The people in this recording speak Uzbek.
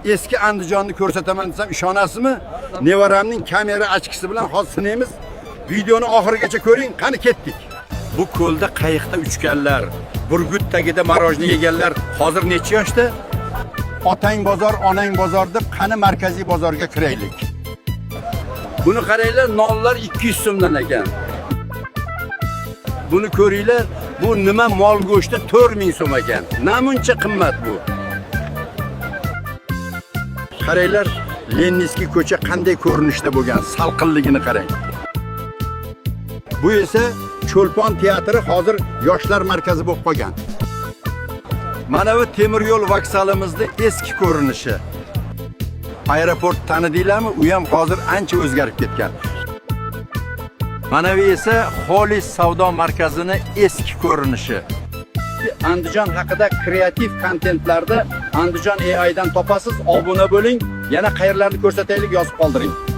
eski Andijonni ko'rsataman desam ishonasizmi? Nevaramning kamera ochkisi bilan hozir sinaymiz. Videoni oxirigacha ko'ring, qani ketdik. Bu ko'lda qayiqda uchganlar, burgut tagida marojni yeganlar hozir necha yoshda? Otang bozor, onang bozor deb qani markaziy bozorga kiraylik. Buni qaranglar, nonlar 200 so'mdan ekan. Buni ko'ringlar, bu nima mol go'shti 4000 so'm ekan. Namuncha qimmat bu. Qaranglar, Leninskiy ko'cha qanday ko'rinishda bo'lgan, salqinligini qarang. Bu esa Cho'lpon teatri hozir yoshlar markazi bo'lib qolgan. Mana bu temir yo'l vokzalimizning eski ko'rinishi. Aeroport tanidinglarmi? U ham hozir ancha o'zgarib ketgan. Mana bu esa Xolis savdo markazining eski ko'rinishi. Andijon haqida kreativ kontentlarda Andijon AI dan topasiz. Obuna bo'ling. Yana qayerlarni ko'rsataylik, yozib qoldiring.